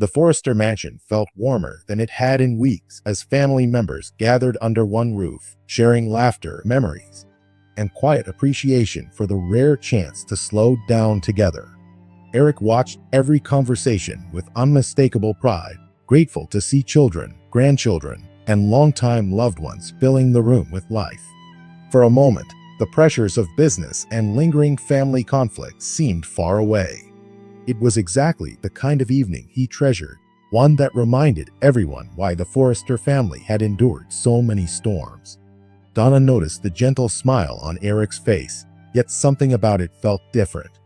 The Forrester mansion felt warmer than it had in weeks as family members gathered under one roof, sharing laughter, memories, and quiet appreciation for the rare chance to slow down together. Eric watched every conversation with unmistakable pride, grateful to see children, grandchildren, and longtime loved ones filling the room with life. For a moment, the pressures of business and lingering family conflicts seemed far away. It was exactly the kind of evening he treasured, one that reminded everyone why the Forrester family had endured so many storms. Donna noticed the gentle smile on Eric's face, yet something about it felt different.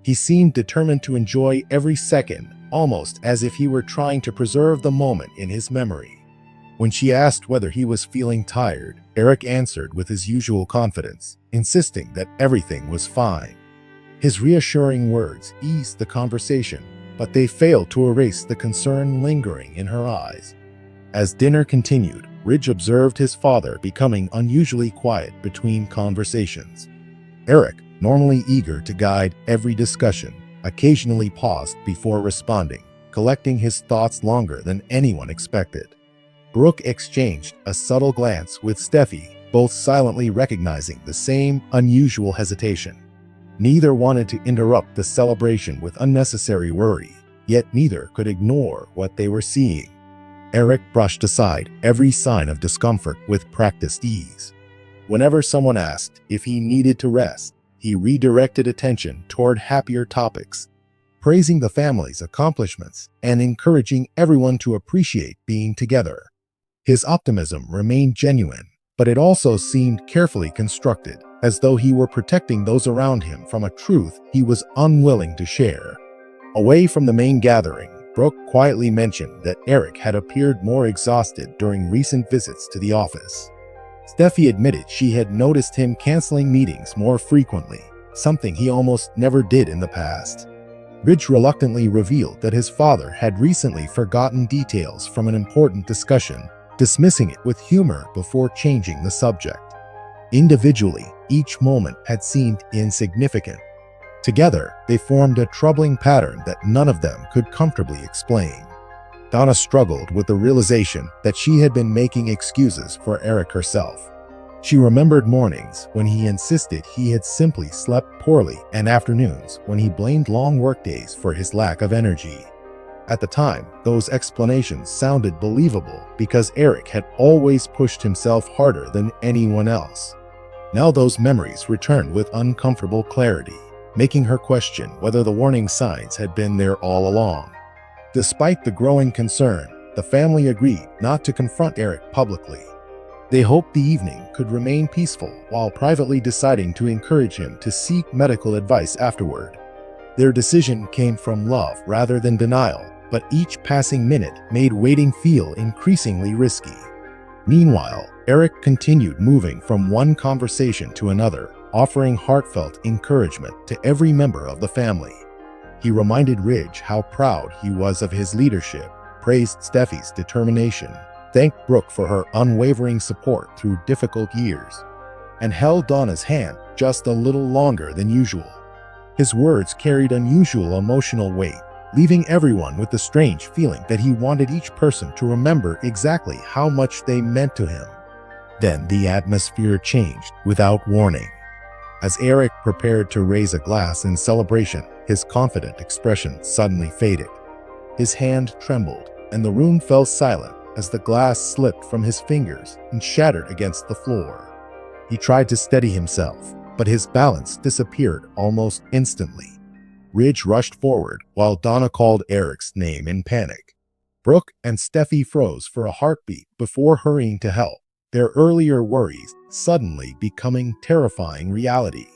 He seemed determined to enjoy every second, almost as if he were trying to preserve the moment in his memory. When she asked whether he was feeling tired, Eric answered with his usual confidence, insisting that everything was fine. His reassuring words eased the conversation, but they failed to erase the concern lingering in her eyes. As dinner continued, Ridge observed his father becoming unusually quiet between conversations. Eric, normally eager to guide every discussion, occasionally paused before responding, collecting his thoughts longer than anyone expected. Brooke exchanged a subtle glance with Steffi, both silently recognizing the same unusual hesitation. Neither wanted to interrupt the celebration with unnecessary worry, yet neither could ignore what they were seeing. Eric brushed aside every sign of discomfort with practiced ease. Whenever someone asked if he needed to rest, he redirected attention toward happier topics, praising the family's accomplishments and encouraging everyone to appreciate being together. His optimism remained genuine, but it also seemed carefully constructed, as though he were protecting those around him from a truth he was unwilling to share. Away from the main gathering, Brooke quietly mentioned that Eric had appeared more exhausted during recent visits to the office. Steffi admitted she had noticed him canceling meetings more frequently, something he almost never did in the past. Ridge reluctantly revealed that his father had recently forgotten details from an important discussion, dismissing it with humor before changing the subject. Individually, each moment had seemed insignificant. Together, they formed a troubling pattern that none of them could comfortably explain. Donna struggled with the realization that she had been making excuses for Eric herself. She remembered mornings when he insisted he had simply slept poorly and afternoons when he blamed long workdays for his lack of energy. At the time, those explanations sounded believable because Eric had always pushed himself harder than anyone else. Now those memories returned with uncomfortable clarity, making her question whether the warning signs had been there all along. Despite the growing concern, the family agreed not to confront Eric publicly. They hoped the evening could remain peaceful while privately deciding to encourage him to seek medical advice afterward. Their decision came from love rather than denial, but each passing minute made waiting feel increasingly risky. Meanwhile, Eric continued moving from one conversation to another, offering heartfelt encouragement to every member of the family. He reminded Ridge how proud he was of his leadership, praised Steffi's determination, thanked Brooke for her unwavering support through difficult years, and held Donna's hand just a little longer than usual. His words carried unusual emotional weight, leaving everyone with the strange feeling that he wanted each person to remember exactly how much they meant to him. Then the atmosphere changed without warning. As Eric prepared to raise a glass in celebration, his confident expression suddenly faded. His hand trembled, and the room fell silent as the glass slipped from his fingers and shattered against the floor. He tried to steady himself, but his balance disappeared almost instantly. Ridge rushed forward while Donna called Eric's name in panic. Brooke and Steffi froze for a heartbeat before hurrying to help, their earlier worries suddenly becoming terrifying reality.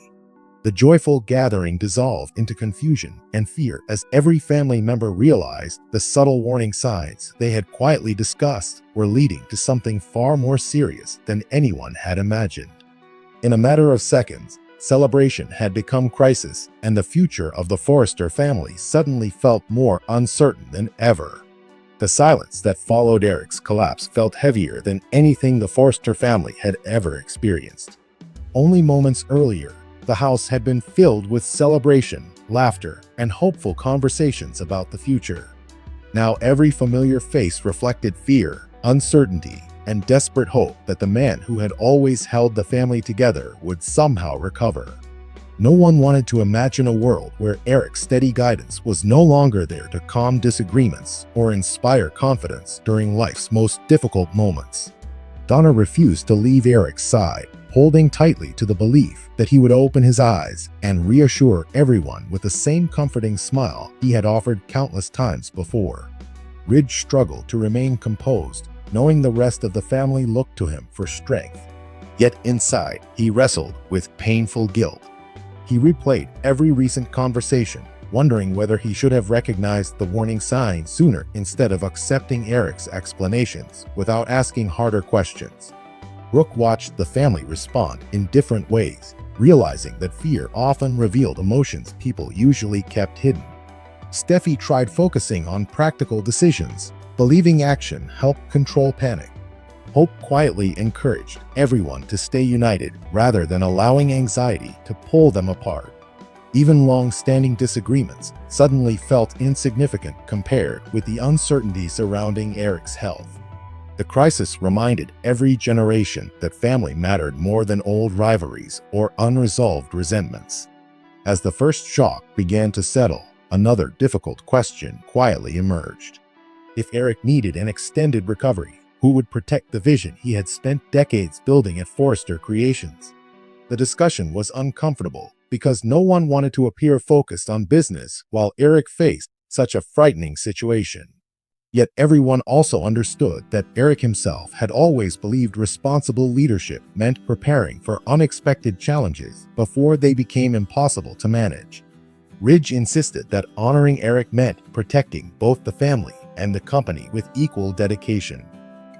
The joyful gathering dissolved into confusion and fear as every family member realized the subtle warning signs they had quietly discussed were leading to something far more serious than anyone had imagined. In a matter of seconds, celebration had become crisis, and the future of the Forrester family suddenly felt more uncertain than ever. The silence that followed Eric's collapse felt heavier than anything the Forrester family had ever experienced. Only moments earlier, the house had been filled with celebration, laughter, and hopeful conversations about the future. Now every familiar face reflected fear, uncertainty, and desperate hope that the man who had always held the family together would somehow recover. No one wanted to imagine a world where Eric's steady guidance was no longer there to calm disagreements or inspire confidence during life's most difficult moments. Donna refused to leave Eric's side, holding tightly to the belief that he would open his eyes and reassure everyone with the same comforting smile he had offered countless times before. Ridge struggled to remain composed, knowing the rest of the family looked to him for strength. Yet inside, he wrestled with painful guilt. He replayed every recent conversation, wondering whether he should have recognized the warning signs sooner instead of accepting Eric's explanations without asking harder questions. Brooke watched the family respond in different ways, realizing that fear often revealed emotions people usually kept hidden. Steffi tried focusing on practical decisions, believing action helped control panic. Hope quietly encouraged everyone to stay united rather than allowing anxiety to pull them apart. Even long-standing disagreements suddenly felt insignificant compared with the uncertainty surrounding Eric's health. The crisis reminded every generation that family mattered more than old rivalries or unresolved resentments. As the first shock began to settle, another difficult question quietly emerged. If Eric needed an extended recovery, who would protect the vision he had spent decades building at Forrester Creations? The discussion was uncomfortable because no one wanted to appear focused on business while Eric faced such a frightening situation. Yet everyone also understood that Eric himself had always believed responsible leadership meant preparing for unexpected challenges before they became impossible to manage. Ridge insisted that honoring Eric meant protecting both the family and the company with equal dedication.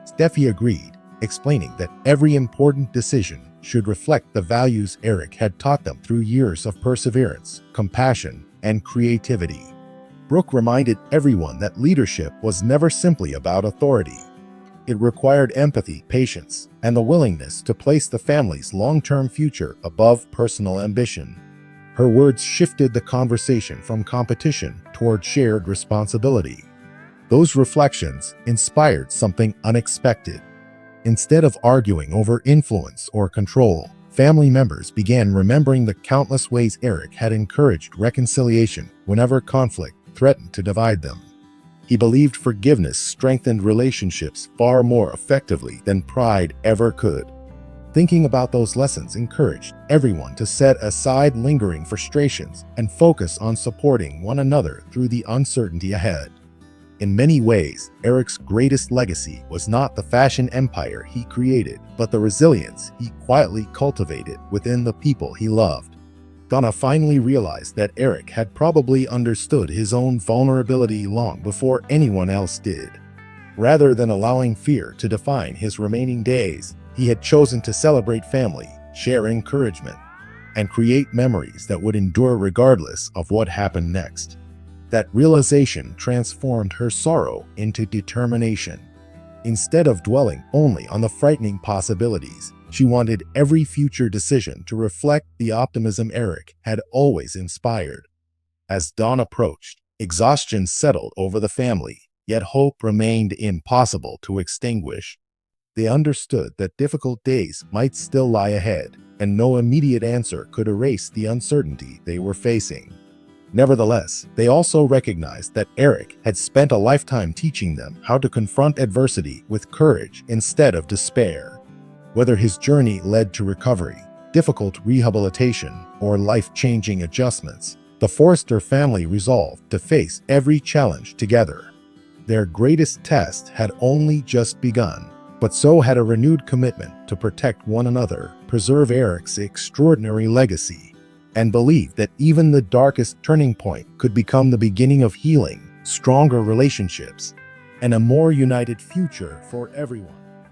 Steffi agreed, explaining that every important decision should reflect the values Eric had taught them through years of perseverance, compassion, and creativity. Brooke reminded everyone that leadership was never simply about authority. It required empathy, patience, and the willingness to place the family's long-term future above personal ambition. Her words shifted the conversation from competition toward shared responsibility. Those reflections inspired something unexpected. Instead of arguing over influence or control, family members began remembering the countless ways Eric had encouraged reconciliation whenever conflict threatened to divide them. He believed forgiveness strengthened relationships far more effectively than pride ever could. Thinking about those lessons encouraged everyone to set aside lingering frustrations and focus on supporting one another through the uncertainty ahead. In many ways, Eric's greatest legacy was not the fashion empire he created, but the resilience he quietly cultivated within the people he loved. Donna finally realized that Eric had probably understood his own vulnerability long before anyone else did. Rather than allowing fear to define his remaining days, he had chosen to celebrate family, share encouragement, and create memories that would endure regardless of what happened next. That realization transformed her sorrow into determination. Instead of dwelling only on the frightening possibilities, she wanted every future decision to reflect the optimism Eric had always inspired. As dawn approached, exhaustion settled over the family, yet hope remained impossible to extinguish. They understood that difficult days might still lie ahead, and no immediate answer could erase the uncertainty they were facing. Nevertheless, they also recognized that Eric had spent a lifetime teaching them how to confront adversity with courage instead of despair. Whether his journey led to recovery, difficult rehabilitation, or life-changing adjustments, the Forrester family resolved to face every challenge together. Their greatest test had only just begun, but so had a renewed commitment to protect one another, preserve Eric's extraordinary legacy, and believe that even the darkest turning point could become the beginning of healing, stronger relationships, and a more united future for everyone.